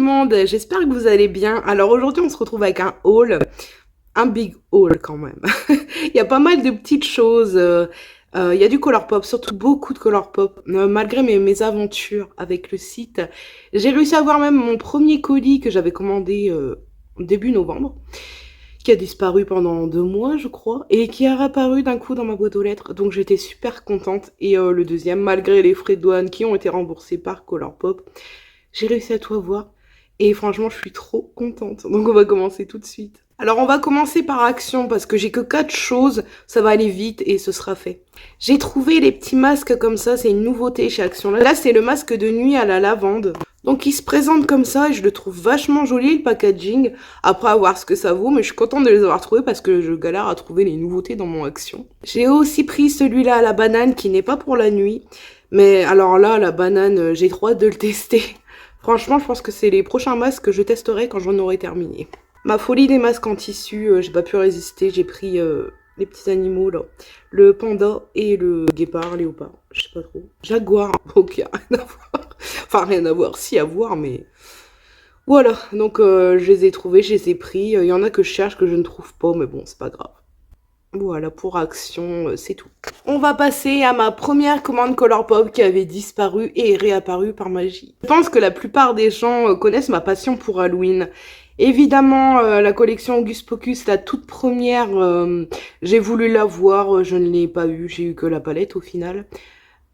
le monde, j'espère que vous allez bien. Alors aujourd'hui on se retrouve avec un haul, un big haul quand même. Il y a pas mal de petites choses, il y a du Colourpop, surtout beaucoup de Colourpop. Malgré mes aventures avec le site, j'ai réussi à avoir même mon premier colis que j'avais commandé début novembre, qui a disparu pendant 2 mois je crois, et qui a réapparu d'un coup dans ma boîte aux lettres, donc j'étais super contente. Et le deuxième, malgré les frais de douane qui ont été remboursés par Colourpop, j'ai réussi à tout avoir et franchement, je suis trop contente. Donc on va commencer tout de suite. Alors on va commencer par Action parce que j'ai que 4 choses, ça va aller vite et ce sera fait. J'ai trouvé les petits masques comme ça, c'est une nouveauté chez Action. Là c'est le masque de nuit à la lavande. Donc il se présente comme ça et je le trouve vachement joli le packaging. Après à voir ce que ça vaut, mais je suis contente de les avoir trouvés parce que je galère à trouver les nouveautés dans mon Action. J'ai aussi pris celui-là à la banane qui n'est pas pour la nuit. Mais alors là, la banane, j'ai trop hâte de le tester. Franchement, je pense que c'est les prochains masques que je testerai quand j'en aurai terminé. Ma folie des masques en tissu, j'ai pas pu résister, j'ai pris les petits animaux là. Le panda et le guépard, léopard, je sais pas trop. Jaguar, ok, rien à voir. Enfin, rien à voir, si à voir, mais... Voilà, donc je les ai trouvés, je les ai pris. Il y en a que je cherche, que je ne trouve pas, mais bon, c'est pas grave. Voilà, pour Action, c'est tout. On va passer à ma première commande Colourpop qui avait disparu et réapparu par magie. Je pense que la plupart des gens connaissent ma passion pour Halloween. Évidemment, la collection Hocus Pocus, la toute première, j'ai voulu la voir, je ne l'ai pas eue, j'ai eu que la palette au final.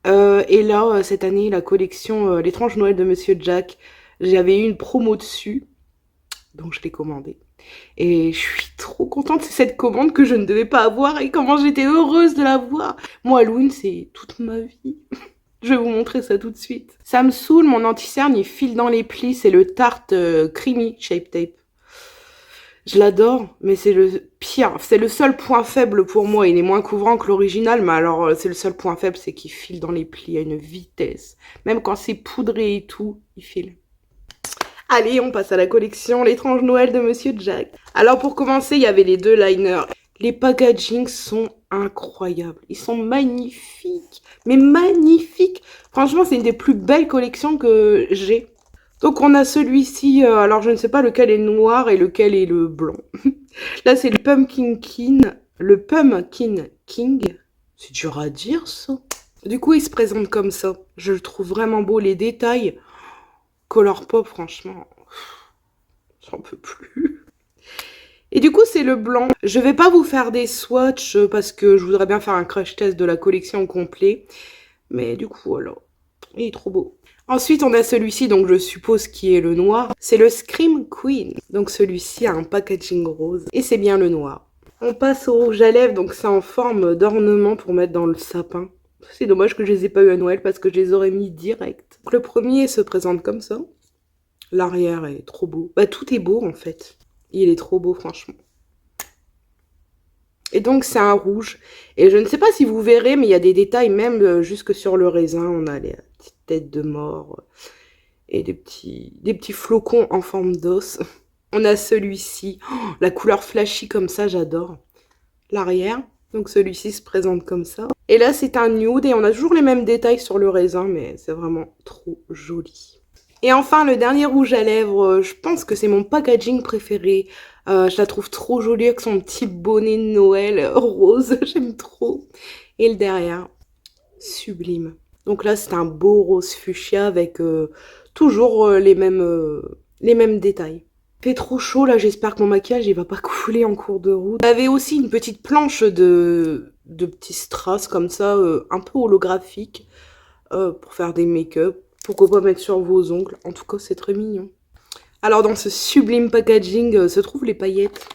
Et là, cette année, la collection L'étrange Noël de Monsieur Jack, j'avais eu une promo dessus, donc je l'ai commandée. Et je suis trop contente, c'est cette commande que je ne devais pas avoir et comment j'étais heureuse de l'avoir. Moi, Halloween, c'est toute ma vie. Je vais vous montrer ça tout de suite. Ça me saoule, mon anti-cerne, il file dans les plis. C'est le Tarte Creamy Shape Tape. Je l'adore, mais c'est le pire. C'est le seul point faible pour moi. Il est moins couvrant que l'original, mais alors c'est le seul point faible, c'est qu'il file dans les plis à une vitesse. Même quand c'est poudré et tout, il file. Allez, on passe à la collection L'étrange Noël de Monsieur Jack. Alors pour commencer, il y avait les 2 liners. Les packagings sont incroyables. Ils sont magnifiques. Mais magnifiques. Franchement, c'est une des plus belles collections que j'ai. Donc on a celui-ci, alors je ne sais pas lequel est le noir et lequel est le blanc. Là, c'est le Pumpkin King. Le Pumpkin King. C'est dur à dire, ça. Du coup, il se présente comme ça. Je le trouve vraiment beau. Les détails... Colourpop, franchement, j'en peux plus. Et du coup, c'est le blanc. Je vais pas vous faire des swatchs parce que je voudrais bien faire un crash test de la collection au complet. Mais du coup, voilà, il est trop beau. Ensuite, on a celui-ci, donc je suppose qui est le noir. C'est le Scream Queen. Donc celui-ci a un packaging rose et c'est bien le noir. On passe au rouge à lèvres, donc c'est en forme d'ornement pour mettre dans le sapin. C'est dommage que je les ai pas eu à Noël parce que je les aurais mis direct. Donc le premier se présente comme ça. L'arrière est trop beau. Bah tout est beau en fait. Il est trop beau franchement. Et donc c'est un rouge. Et je ne sais pas si vous verrez, mais il y a des détails même jusque sur le raisin. On a les petites têtes de mort et des petits flocons en forme d'os. On a celui-ci. Oh, la couleur flashy comme ça, j'adore. L'arrière. Donc celui-ci se présente comme ça. Et là, c'est un nude et on a toujours les mêmes détails sur le raisin, mais c'est vraiment trop joli. Et enfin, le dernier rouge à lèvres, je pense que c'est mon packaging préféré. Je la trouve trop jolie avec son petit bonnet de Noël rose, j'aime trop. Et le derrière, sublime. Donc là, c'est un beau rose fuchsia avec toujours les mêmes détails. Il fait trop chaud là, j'espère que mon maquillage il va pas couler en cours de route. J'avais aussi une petite planche de petits strass comme ça, un peu holographique, pour faire des make-up. Pourquoi pas mettre sur vos ongles, en tout cas c'est très mignon. Alors dans ce sublime packaging se trouvent les paillettes.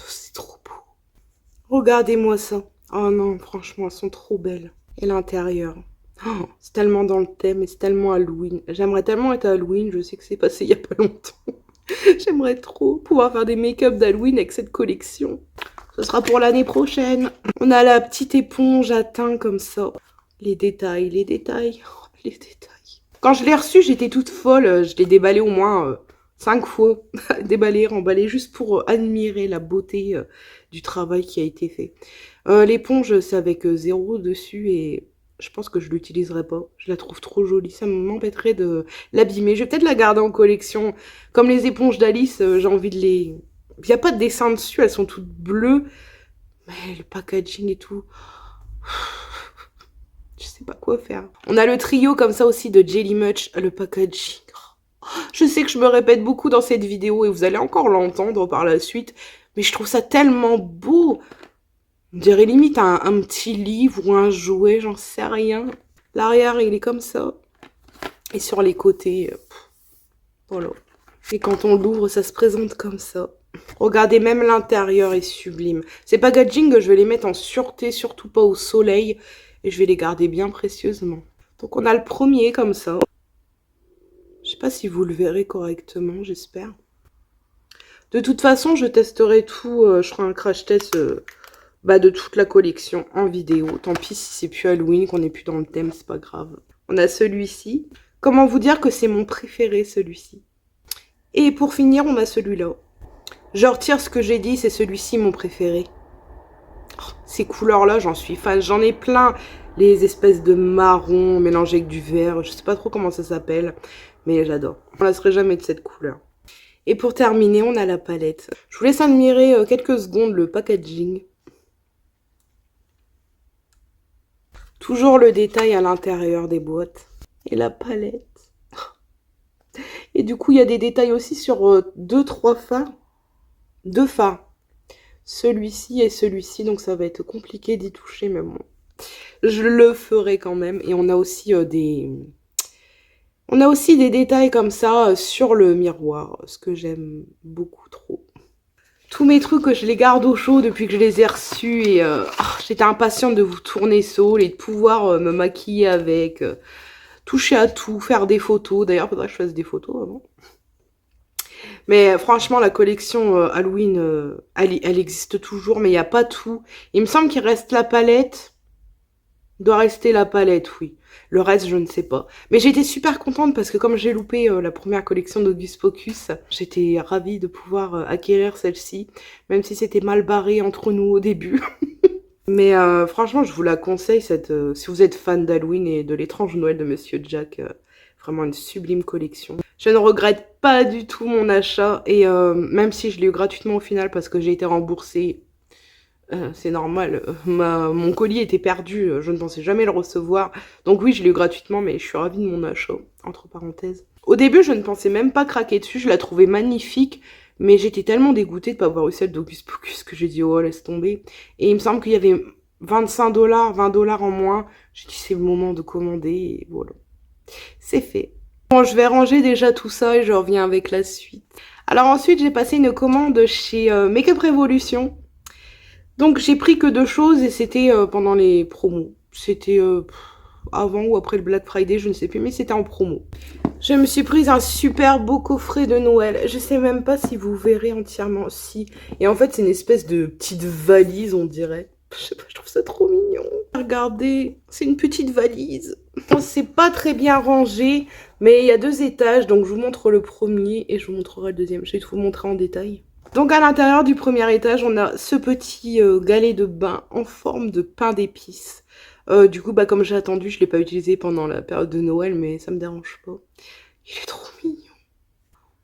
C'est trop beau. Regardez-moi ça. Oh non, franchement, elles sont trop belles. Et l'intérieur. Oh, c'est tellement dans le thème et c'est tellement Halloween. J'aimerais tellement être à Halloween, je sais que c'est passé il y a pas longtemps. J'aimerais trop pouvoir faire des make-up d'Halloween avec cette collection. Ce sera pour l'année prochaine. On a la petite éponge à teint comme ça. Les détails, les détails, oh, les détails. Quand je l'ai reçu, j'étais toute folle. Je l'ai déballé au moins 5 fois. Déballé, remballé, juste pour admirer la beauté du travail qui a été fait. L'éponge, c'est avec 0 dessus et je pense que je l'utiliserai pas. Je la trouve trop jolie. Ça m'embêterait de l'abîmer. Je vais peut-être la garder en collection. Comme les éponges d'Alice, j'ai envie de les... Il n'y a pas de dessin dessus, elles sont toutes bleues. Mais le packaging et tout... Je sais pas quoi faire. On a le trio comme ça aussi de Jelly Much. Le packaging... Je sais que je me répète beaucoup dans cette vidéo et vous allez encore l'entendre par la suite. Mais je trouve ça tellement beau. On dirait limite un petit livre ou un jouet, j'en sais rien. L'arrière, il est comme ça. Et sur les côtés, voilà. Et quand on l'ouvre, ça se présente comme ça. Regardez, même l'intérieur est sublime. Ces packaging, je vais les mettre en sûreté, surtout pas au soleil. Et je vais les garder bien précieusement. Donc on a le premier comme ça. Je sais pas si vous le verrez correctement, j'espère. De toute façon, je testerai tout. Je ferai un crash test de toute la collection en vidéo. Tant pis si c'est plus Halloween, qu'on n'est plus dans le thème, c'est pas grave. On a celui-ci. Comment vous dire que c'est mon préféré, celui-ci. Et pour finir, on a celui-là. Je retire ce que j'ai dit, c'est celui-ci mon préféré. Oh, ces couleurs-là, j'en suis fan. J'en ai plein. Les espèces de marron mélangées avec du vert. Je sais pas trop comment ça s'appelle, mais j'adore. On ne lasserait jamais de cette couleur. Et pour terminer, on a la palette. Je vous laisse admirer quelques secondes le packaging. Toujours le détail à l'intérieur des boîtes. Et la palette. Et du coup, il y a des détails aussi sur 2-3 fards. 2 fards. Celui-ci et celui-ci, donc ça va être compliqué d'y toucher, mais bon. Je le ferai quand même. Et on a aussi des détails comme ça sur le miroir, ce que j'aime beaucoup trop. Tous mes trucs, je les garde au chaud depuis que je les ai reçus et j'étais impatiente de vous tourner Saul et de pouvoir me maquiller avec, toucher à tout, faire des photos. D'ailleurs, il faudrait que je fasse des photos avant. Mais franchement, la collection Halloween, elle existe toujours, mais il n'y a pas tout. Il me semble qu'il reste la palette. Il doit rester la palette, oui. Le reste, je ne sais pas. Mais j'étais super contente parce que comme j'ai loupé la première collection d'Hocus Pocus, j'étais ravie de pouvoir acquérir celle-ci, même si c'était mal barré entre nous au début. Mais franchement, je vous la conseille, si vous êtes fan d'Halloween et de l'étrange Noël de Monsieur Jack, vraiment une sublime collection. Je ne regrette pas du tout mon achat, et même si je l'ai eu gratuitement au final parce que j'ai été remboursée, c'est normal, mon colis était perdu, je ne pensais jamais le recevoir. Donc oui, je l'ai eu gratuitement, mais je suis ravie de mon achat, entre parenthèses. Au début, je ne pensais même pas craquer dessus, je la trouvais magnifique, mais j'étais tellement dégoûtée de ne pas avoir eu celle d'Hocus Pocus que j'ai dit, oh, laisse tomber. Et il me semble qu'il y avait 25 $, 20 $ en moins. J'ai dit, c'est le moment de commander, et voilà. C'est fait. Bon, je vais ranger déjà tout ça et je reviens avec la suite. Alors ensuite, j'ai passé une commande chez Make Up Revolution. Donc j'ai pris que 2 choses et c'était pendant les promos. C'était avant ou après le Black Friday, je ne sais plus, mais c'était en promo. Je me suis prise un super beau coffret de Noël. Je sais même pas si vous verrez entièrement. Si. Et en fait, c'est une espèce de petite valise, on dirait. Je sais pas, je trouve ça trop mignon. Regardez, c'est une petite valise. C'est pas très bien rangé, mais il y a 2 étages, donc je vous montre le premier et je vous montrerai le deuxième. Je vais tout vous montrer en détail. Donc à l'intérieur du premier étage, on a ce petit galet de bain en forme de pain d'épices. Du coup, comme j'ai attendu, je ne l'ai pas utilisé pendant la période de Noël, mais ça me dérange pas. Il est trop mignon.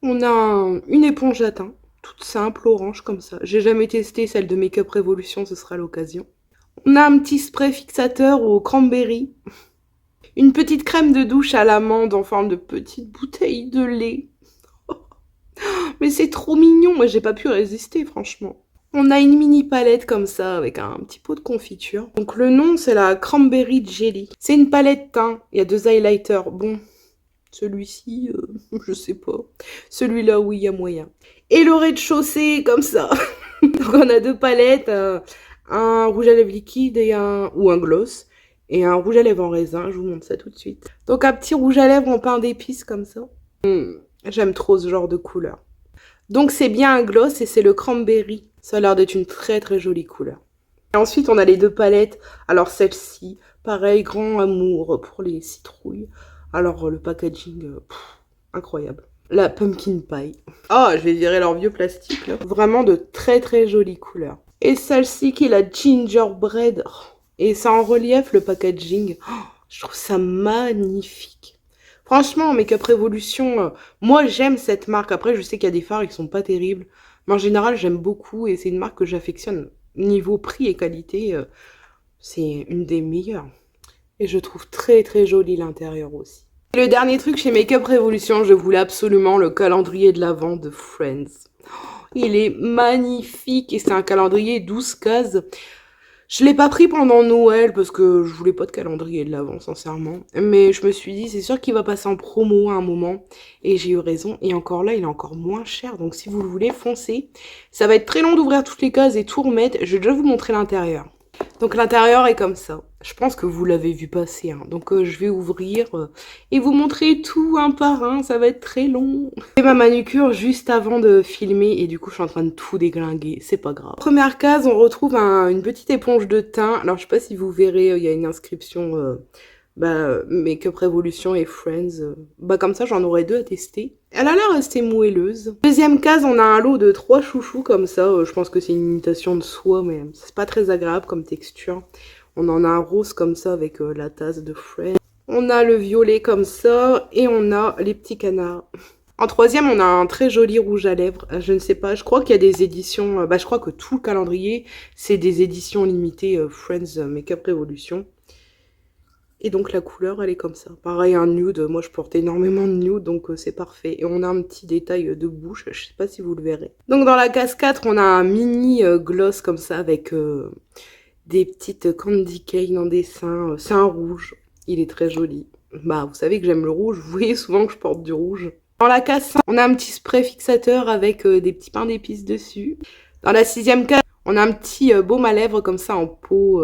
On a une éponge à teint, toute simple, orange comme ça. J'ai jamais testé celle de Make Up Revolution, ce sera l'occasion. On a un petit spray fixateur au cranberry. Une petite crème de douche à l'amande en forme de petite bouteille de lait. Mais c'est trop mignon, moi j'ai pas pu résister franchement. On a une mini palette comme ça avec un petit pot de confiture. Donc le nom c'est la Cranberry Jelly. C'est une palette teint, il y a 2 highlighters. Bon, celui-ci, je sais pas. Celui-là, oui, il y a moyen. Et le rez-de-chaussée comme ça. Donc on a 2 palettes, un rouge à lèvres liquide ou un gloss. Et un rouge à lèvres en raisin, je vous montre ça tout de suite. Donc un petit rouge à lèvres en pain d'épices comme ça. J'aime trop ce genre de couleur. Donc c'est bien un gloss et c'est le cranberry. Ça a l'air d'être une très très jolie couleur. Et ensuite on a les 2 palettes. Alors celle-ci, pareil, grand amour pour les citrouilles. Alors le packaging, incroyable. La pumpkin pie. Oh, je vais virer leur vieux plastique là. Vraiment de très très jolies couleurs. Et celle-ci qui est la gingerbread. Oh, Et c'est en relief le packaging. Oh, je trouve ça magnifique. Franchement, en Make-up Revolution, moi j'aime cette marque. Après, je sais qu'il y a des fards qui sont pas terribles. Mais en général, j'aime beaucoup et c'est une marque que j'affectionne. Niveau prix et qualité, c'est une des meilleures. Et je trouve très très joli l'intérieur aussi. Et le dernier truc chez Make-up Revolution, je voulais absolument le calendrier de l'Avent de Friends. Il est magnifique et c'est un calendrier 12 cases. Je l'ai pas pris pendant Noël parce que je voulais pas de calendrier de l'Avent, sincèrement. Mais je me suis dit, c'est sûr qu'il va passer en promo à un moment. Et j'ai eu raison. Et encore là, il est encore moins cher. Donc si vous le voulez, foncez. Ça va être très long d'ouvrir toutes les cases et tout remettre. Je vais déjà vous montrer l'intérieur. Donc l'intérieur est comme ça. Je pense que vous l'avez vu passer. Hein. Donc je vais ouvrir et vous montrer tout un par un. Ça va être très long. J'ai ma manucure juste avant de filmer et du coup je suis en train de tout déglinguer. C'est pas grave. Première case, on retrouve une petite éponge de teint. Alors je sais pas si vous verrez, il y a une inscription Make-up Revolution et Friends. Comme ça j'en aurai 2 à tester. Elle a l'air assez moelleuse. Deuxième case, on a un lot de 3 chouchous comme ça. Je pense que c'est une imitation de soie, mais c'est pas très agréable comme texture. On en a un rose comme ça avec la tasse de Friends. On a le violet comme ça et on a les petits canards. En troisième, on a un très joli rouge à lèvres. Je ne sais pas, je crois qu'il y a des éditions... je crois que tout le calendrier, c'est des éditions limitées Friends Make-up Revolution. Et donc la couleur elle est comme ça. Pareil un nude, moi je porte énormément de nude donc c'est parfait. Et on a un petit détail de bouche, je sais pas si vous le verrez. Donc dans la case 4 on a un mini gloss comme ça avec des petites candy cane en dessin. C'est un rouge, il est très joli. Vous savez que j'aime le rouge, vous voyez souvent que je porte du rouge. Dans la case 5 on a un petit spray fixateur avec des petits pains d'épices dessus. Dans la 6e case on a un petit baume à lèvres comme ça en pot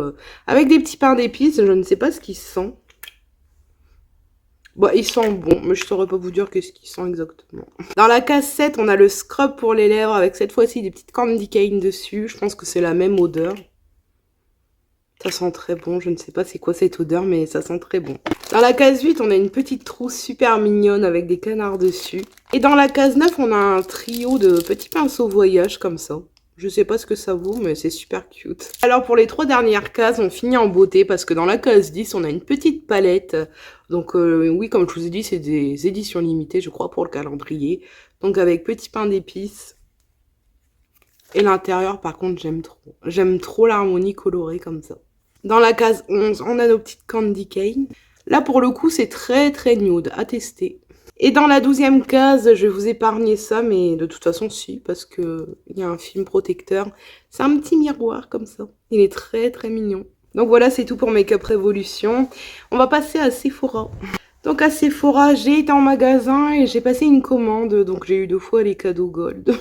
avec des petits pains d'épices. Je ne sais pas ce qu'il sent. Bon, il sent bon, mais je saurais pas vous dire qu'est-ce qu'il sent exactement. Dans la case 7, on a le scrub pour les lèvres avec cette fois-ci des petites candy cane dessus. Je pense que c'est la même odeur. Ça sent très bon. Je ne sais pas c'est quoi cette odeur, mais ça sent très bon. Dans la case 8, on a une petite trousse super mignonne avec des canards dessus. Et dans la case 9, on a un trio de petits pinceaux voyage comme ça. Je sais pas ce que ça vaut, mais c'est super cute. Alors pour les 3 dernières cases, on finit en beauté parce que dans la case 10, on a une petite palette. Donc oui, comme je vous ai dit, c'est des éditions limitées, je crois, pour le calendrier. Donc avec petit pain d'épices. Et l'intérieur, par contre, j'aime trop. J'aime trop l'harmonie colorée comme ça. Dans la case 11, on a nos petites candy cane. Là, pour le coup, c'est très très nude, à tester. Et dans la 12e case, je vais vous épargner ça, mais de toute façon, si, parce que il y a un film protecteur. C'est un petit miroir comme ça. Il est très très mignon. Donc voilà, c'est tout pour Make-up Revolution. On va passer à Sephora. Donc à Sephora, j'ai été en magasin et j'ai passé une commande. Donc j'ai eu 2 fois les cadeaux gold.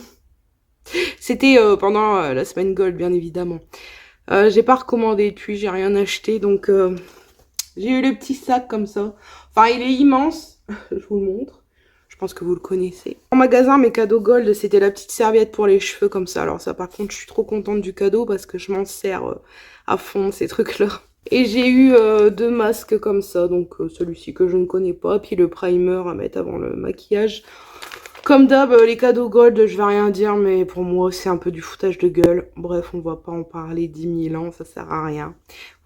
C'était pendant la semaine gold, bien évidemment. J'ai pas recommandé depuis, j'ai rien acheté. Donc j'ai eu le petit sac comme ça. Enfin, il est immense. Je vous le montre. Je pense que vous le connaissez. En magasin, mes cadeaux gold, c'était la petite serviette pour les cheveux comme ça. Alors ça, par contre, je suis trop contente du cadeau parce que je m'en sers à fond, ces trucs-là. Et j'ai eu 2 masques comme ça. Donc celui-ci que je ne connais pas. Puis le primer à mettre avant le maquillage. Comme d'hab, les cadeaux gold, je vais rien dire, mais pour moi, c'est un peu du foutage de gueule. Bref, on va pas en parler 10 000 ans, ça sert à rien.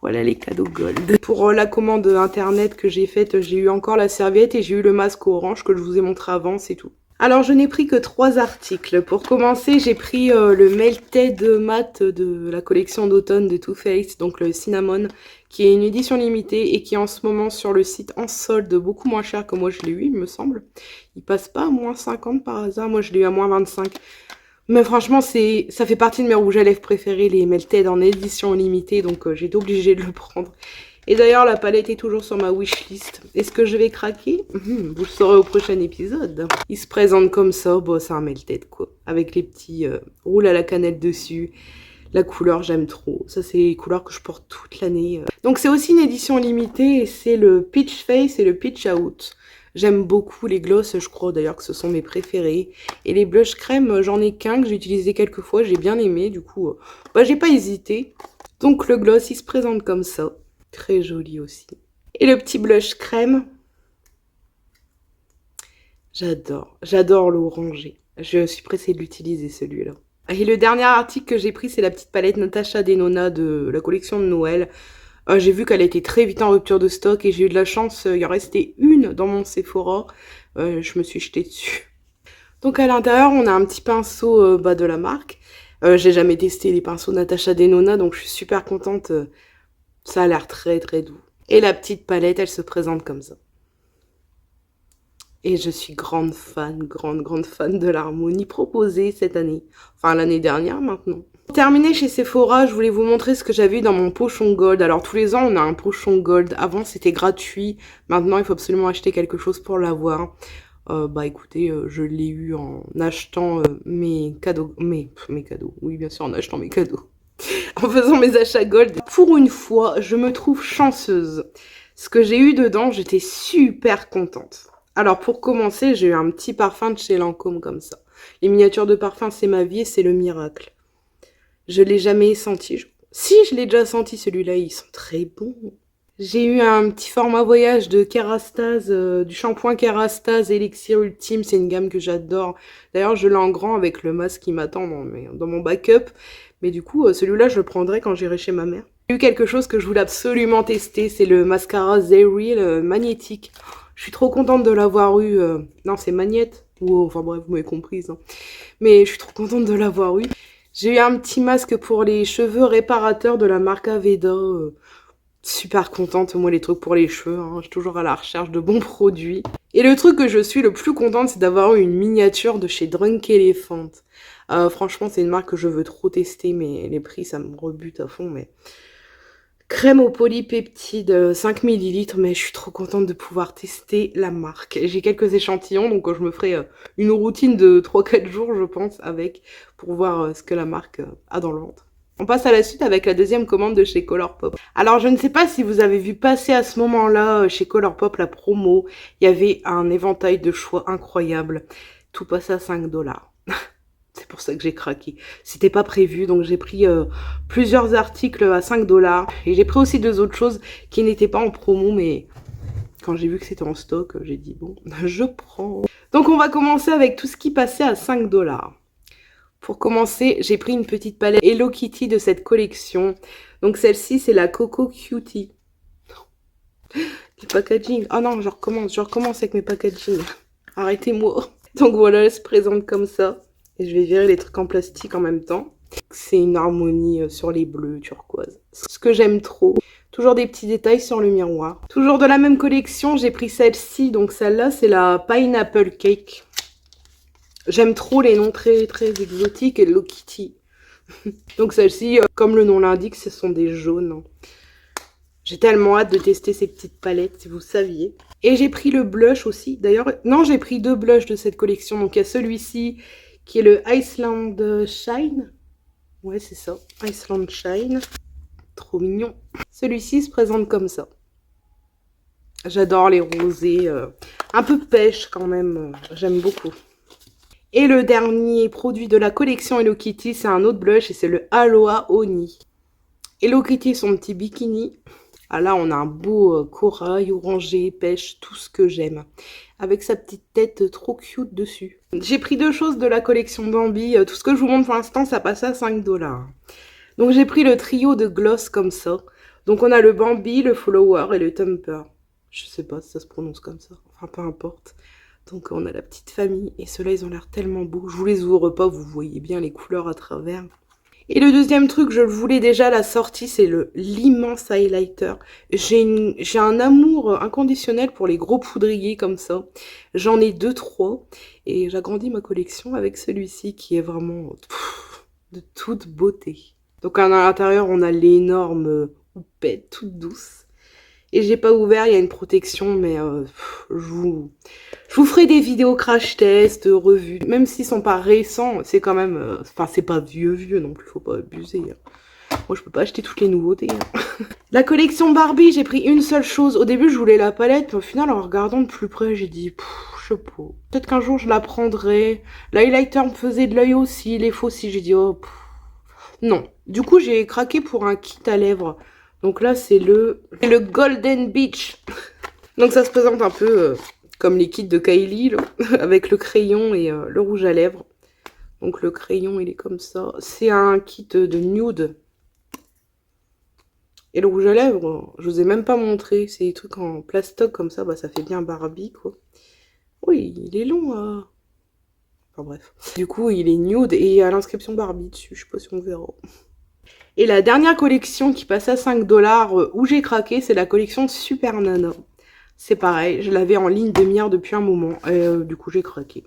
Voilà les cadeaux gold. Pour la commande internet que j'ai faite, j'ai eu encore la serviette et j'ai eu le masque orange que je vous ai montré avant, c'est tout. Alors, je n'ai pris que 3 articles. Pour commencer, j'ai pris le Melted Matte de la collection d'automne de Too Faced, donc le Cinnamon, qui est une édition limitée et qui est en ce moment sur le site en solde beaucoup moins cher que moi je l'ai eu, il me semble. Il passe pas à moins 50 par hasard, moi je l'ai eu à moins 25. Mais franchement, ça fait partie de mes rouges à lèvres préférés, les Melted en édition limitée, donc j'ai été obligée de le prendre. Et d'ailleurs, la palette est toujours sur ma wishlist. Est-ce que je vais craquer? Vous le saurez au prochain épisode. Il se présente comme ça, bon, c'est un Melted quoi. Avec les petits roules à la cannelle dessus. La couleur, j'aime trop. Ça, c'est les couleurs que je porte toute l'année. Donc, c'est aussi une édition limitée et c'est le Peach Face et le Peach Out. J'aime beaucoup les gloss, je crois d'ailleurs que ce sont mes préférés. Et les blush crème, j'en ai qu'un que j'ai utilisé quelques fois, j'ai bien aimé. Du coup, j'ai pas hésité. Donc, le gloss, il se présente comme ça. Très joli aussi. Et le petit blush crème. J'adore l'orangé. Je suis pressée de l'utiliser celui-là. Et le dernier article que j'ai pris, c'est la petite palette Natasha Denona de la collection de Noël. J'ai vu qu'elle était très vite en rupture de stock et j'ai eu de la chance, il en restait une dans mon Sephora. Je me suis jetée dessus. Donc à l'intérieur, on a un petit pinceau de la marque. J'ai jamais testé les pinceaux Natasha Denona, donc je suis super contente. Ça a l'air très très doux. Et la petite palette, elle se présente comme ça. Et je suis grande fan de l'harmonie proposée cette année. Enfin, l'année dernière maintenant. Pour terminer chez Sephora, je voulais vous montrer ce que j'avais eu dans mon pochon gold. Alors, tous les ans, on a un pochon gold. Avant, c'était gratuit. Maintenant, il faut absolument acheter quelque chose pour l'avoir. Écoutez, je l'ai eu en achetant mes cadeaux. Mes cadeaux. Oui, bien sûr, en achetant mes cadeaux. En faisant mes achats gold. Pour une fois, je me trouve chanceuse. Ce que j'ai eu dedans, j'étais super contente. Alors pour commencer, j'ai eu un petit parfum de chez Lancôme comme ça. Les miniatures de parfum, c'est ma vie et c'est le miracle. Je l'ai jamais senti. Si, je l'ai déjà senti celui-là, ils sont très bons. J'ai eu un petit format voyage de Kerastase, du shampoing Kerastase Elixir Ultime, c'est une gamme que j'adore. D'ailleurs, je l'ai en grand avec le masque qui m'attend dans mon backup. Mais du coup, celui-là, je le prendrai quand j'irai chez ma mère. J'ai eu quelque chose que je voulais absolument tester, c'est le mascara Zeril magnétique. Je suis trop contente de l'avoir eu. Non, c'est Magnette. Ou enfin bref, vous m'avez comprise. Hein. Mais je suis trop contente de l'avoir eu. J'ai eu un petit masque pour les cheveux réparateurs de la marque Aveda. Super contente, moi les trucs pour les cheveux. Hein. Je suis toujours à la recherche de bons produits. Et le truc que je suis le plus contente, c'est d'avoir eu une miniature de chez Drunk Elephant. Franchement, c'est une marque que je veux trop tester, mais les prix, ça me rebute à fond. Mais crème au polypeptide, 5 ml, mais je suis trop contente de pouvoir tester la marque. J'ai quelques échantillons, donc je me ferai une routine de 3-4 jours, je pense, avec, pour voir ce que la marque a dans le ventre. On passe à la suite avec la deuxième commande de chez Colourpop. Alors, je ne sais pas si vous avez vu passer à ce moment-là, chez Colourpop, la promo. Il y avait un éventail de choix incroyable. Tout passait à 5$. C'est pour ça que j'ai craqué. C'était pas prévu, donc j'ai pris plusieurs articles à 5$. Et j'ai pris aussi 2 autres choses qui n'étaient pas en promo, mais quand j'ai vu que c'était en stock, j'ai dit bon, je prends. Donc on va commencer avec tout ce qui passait à 5$. Pour commencer, j'ai pris une petite palette Hello Kitty de cette collection. Donc celle-ci, c'est la Coco Cutie. Le packaging. Ah non, je recommence avec mes packaging. Arrêtez-moi. Donc voilà, elle se présente comme ça. Et je vais virer les trucs en plastique en même temps. C'est une harmonie sur les bleus turquoise. Ce que j'aime trop. Toujours des petits détails sur le miroir. Toujours de la même collection, j'ai pris celle-ci. Donc celle-là, c'est la Pineapple Cake. J'aime trop les noms très très exotiques. Hello Kitty. Donc celle-ci, comme le nom l'indique, ce sont des jaunes. J'ai tellement hâte de tester ces petites palettes, si vous saviez. Et j'ai pris le blush aussi. D'ailleurs, non, j'ai pris 2 blushs de cette collection. Donc il y a celui-ci qui est le Iceland Shine. Ouais, c'est ça. Iceland Shine. Trop mignon. Celui-ci se présente comme ça. J'adore les rosés. Un peu pêche quand même. J'aime beaucoup. Et le dernier produit de la collection Hello Kitty, c'est un autre blush et c'est le Aloha Oni. Hello Kitty, son petit bikini. Ah là, on a un beau corail, orangé, pêche, tout ce que j'aime. Avec sa petite tête trop cute dessus. J'ai pris 2 choses de la collection Bambi. Tout ce que je vous montre pour l'instant, ça passe à 5$. Donc j'ai pris le trio de gloss comme ça. Donc on a le Bambi, le Flower et le Thumper. Je sais pas si ça se prononce comme ça. Enfin, peu importe. Donc on a la petite famille. Et ceux-là, ils ont l'air tellement beaux. Je vous les ouvre pas, vous voyez bien les couleurs à travers. Et le deuxième truc, je le voulais déjà à la sortie, c'est l'immense highlighter. J'ai un amour inconditionnel pour les gros poudriers comme ça. J'en ai 2-3 et j'agrandis ma collection avec celui-ci qui est vraiment de toute beauté. Donc à l'intérieur, on a l'énorme houppette toute douce. Et j'ai pas ouvert, il y a une protection, mais je vous ferai des vidéos crash test, revues. Même s'ils sont pas récents, c'est quand même... Enfin, c'est pas vieux non plus, faut pas abuser. Hein. Moi, je peux pas acheter toutes les nouveautés. Hein. La collection Barbie, j'ai pris une seule chose. Au début, je voulais la palette, mais au final, en regardant de plus près, j'ai dit... je sais pas. Peut-être qu'un jour, je la prendrai. L'highlighter me faisait de l'œil aussi, les faux aussi. J'ai dit, oh... non. Du coup, j'ai craqué pour un kit à lèvres. Donc là, c'est le Golden Beach. Donc ça se présente un peu comme les kits de Kylie, là, avec le crayon et le rouge à lèvres. Donc le crayon, il est comme ça. C'est un kit de nude. Et le rouge à lèvres, je vous ai même pas montré. C'est des trucs en plastoc comme ça, bah ça fait bien Barbie, quoi. Oui, il est long, enfin bref. Du coup, il est nude et il y a l'inscription Barbie dessus, je sais pas si on verra. Et la dernière collection qui passe à 5 $, où j'ai craqué, c'est la collection Super Nana. C'est pareil, je l'avais en ligne de mire depuis un moment, et du coup j'ai craqué.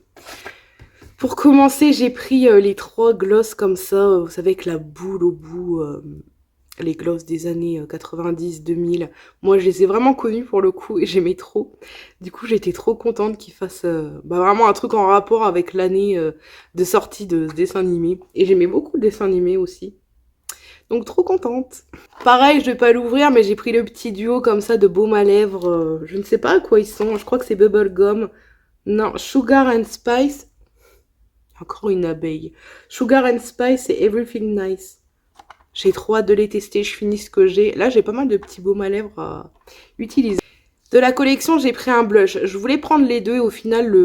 Pour commencer, j'ai pris les 3 glosses comme ça, vous savez, avec la boule au bout, les glosses des années 90-2000. Moi, je les ai vraiment connues pour le coup et j'aimais trop. Du coup, j'étais trop contente qu'ils fassent vraiment un truc en rapport avec l'année de sortie de ce dessin animé. Et j'aimais beaucoup le dessin animé aussi. Donc trop contente. Pareil, je vais pas l'ouvrir, mais j'ai pris le petit duo comme ça de baume à lèvres. Je ne sais pas à quoi ils sont. Je crois que c'est Bubblegum. Non, Sugar and Spice. Encore une abeille. Sugar and Spice et Everything Nice. J'ai trop hâte de les tester. Je finis ce que j'ai. Là, j'ai pas mal de petits baumes à lèvres à utiliser. De la collection, j'ai pris un blush. Je voulais prendre les deux et au final,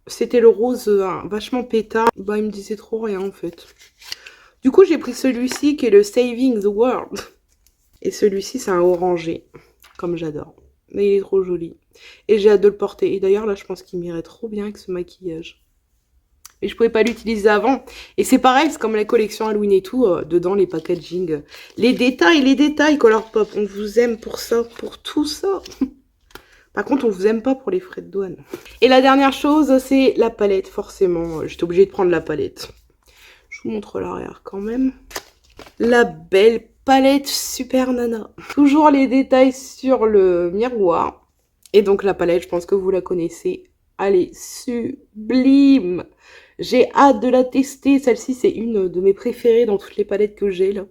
c'était le rose vachement pétard. Bah, il me disait trop rien en fait. Du coup, j'ai pris celui-ci qui est le Saving the World. Et celui-ci, c'est un orangé, comme j'adore. Mais il est trop joli. Et j'ai hâte de le porter. Et d'ailleurs, là, je pense qu'il m'irait trop bien avec ce maquillage. Mais je pouvais pas l'utiliser avant. Et c'est pareil, c'est comme la collection Halloween et tout. Dedans, les packaging. Les détails, Colourpop. On vous aime pour ça, pour tout ça. Par contre, on vous aime pas pour les frais de douane. Et la dernière chose, c'est la palette, forcément. J'étais obligée de prendre la palette. Je vous montre l'arrière quand même. La belle palette Super Nana. Toujours les détails sur le miroir. Et donc la palette, je pense que vous la connaissez. Elle est sublime. J'ai hâte de la tester. Celle-ci, c'est une de mes préférées dans toutes les palettes que j'ai là.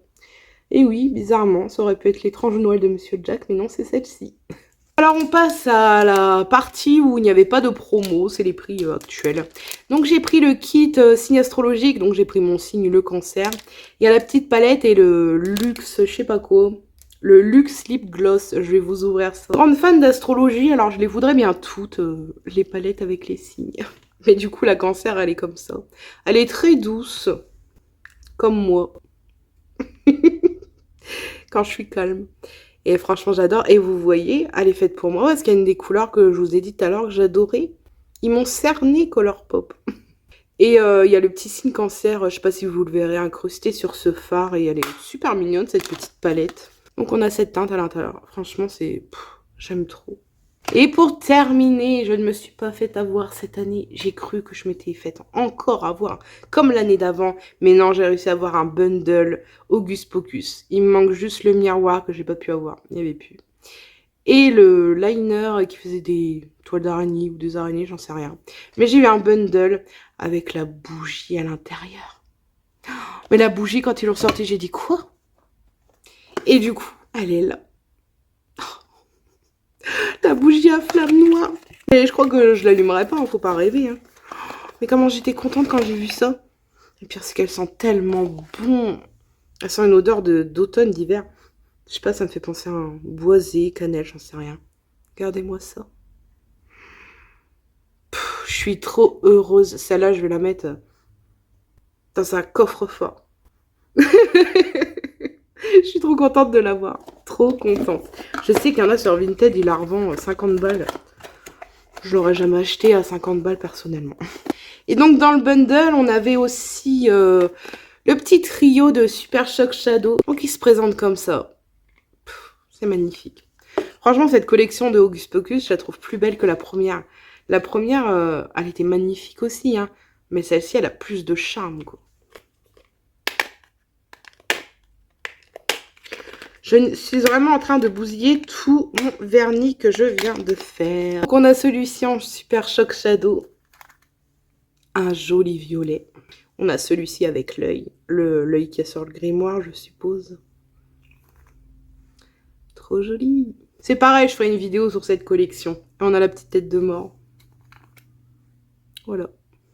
Et oui, bizarrement, ça aurait pu être l'étrange Noël de Monsieur Jack, mais non, c'est celle-ci. Alors on passe à la partie où il n'y avait pas de promo, c'est les prix actuels. Donc j'ai pris le kit signe astrologique, donc j'ai pris mon signe le cancer. Il y a la petite palette et le luxe, je sais pas quoi, le luxe lip gloss, je vais vous ouvrir ça. Grande fan d'astrologie, alors je les voudrais bien toutes, les palettes avec les signes. Mais du coup la cancer elle est comme ça. Elle est très douce, comme moi, quand je suis calme. Et franchement, j'adore. Et vous voyez, elle est faite pour moi parce qu'il y a une des couleurs que je vous ai dit tout à l'heure que j'adorais. Ils m'ont cerné Colourpop. Et il y a le petit signe cancer, je sais pas si vous le verrez, incrusté sur ce fard. Et elle est super mignonne, cette petite palette. Donc on a cette teinte à l'intérieur. Franchement, c'est... j'aime trop. Et pour terminer, je ne me suis pas fait avoir cette année. J'ai cru que je m'étais faite encore avoir, comme l'année d'avant. Mais non, j'ai réussi à avoir un bundle Hocus Pocus. Il me manque juste le miroir que j'ai pas pu avoir. Il n'y avait plus. Et le liner qui faisait des toiles d'araignée ou des araignées, j'en sais rien. Mais j'ai eu un bundle avec la bougie à l'intérieur. Mais la bougie, quand ils l'ont sortie, j'ai dit quoi? Et du coup, elle est là. La bougie à flamme noire. Et je crois que je l'allumerai pas, hein, faut pas rêver. Hein. Mais comment j'étais contente quand j'ai vu ça. Et pire, c'est qu'elle sent tellement bon. Elle sent une odeur d'automne, d'hiver. Je sais pas, ça me fait penser à un boisé, cannelle, j'en sais rien. Regardez-moi ça. Je suis trop heureuse. Celle-là, je vais la mettre dans un coffre-fort. Je suis trop contente de l'avoir. Trop contente. Je sais qu'il y en a sur Vinted, ils la revendent 50 balles. Je l'aurais jamais acheté à 50 balles personnellement. Et donc dans le bundle, on avait aussi le petit trio de Super Shock Shadow. Donc il se présente comme ça. C'est magnifique. Franchement, cette collection de Hocus Pocus, je la trouve plus belle que la première. La première, elle était magnifique aussi, hein. Mais celle-ci, elle a plus de charme, quoi. Je suis vraiment en train de bousiller tout mon vernis que je viens de faire. Donc on a celui-ci en Super Shock Shadow. Un joli violet. On a celui-ci avec l'œil. L'œil qui est sur le grimoire, je suppose. Trop joli. C'est pareil, je ferai une vidéo sur cette collection. On a la petite tête de mort. Voilà.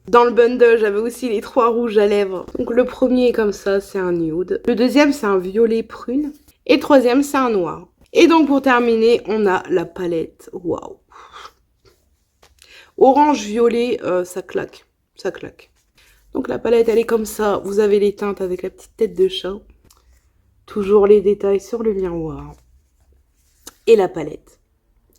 Dans le bundle, j'avais aussi les 3 rouges à lèvres. Donc le premier est comme ça, c'est un nude. Le deuxième, c'est un violet prune. Et le troisième, c'est un noir. Et donc pour terminer, on a la palette. Waouh. Orange-violet, ça claque. Ça claque. Donc la palette, elle est comme ça. Vous avez les teintes avec la petite tête de chat. Toujours les détails sur le miroir. Et la palette,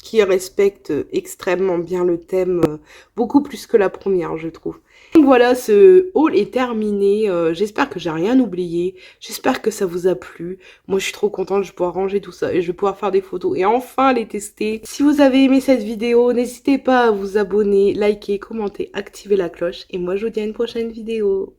qui respecte extrêmement bien le thème, beaucoup plus que la première, je trouve. Donc voilà, ce haul est terminé. J'espère que j'ai rien oublié. J'espère que ça vous a plu. Moi, je suis trop contente, je vais pouvoir ranger tout ça et je vais pouvoir faire des photos et enfin les tester. Si vous avez aimé cette vidéo, n'hésitez pas à vous abonner, liker, commenter, activer la cloche. Et moi, je vous dis à une prochaine vidéo.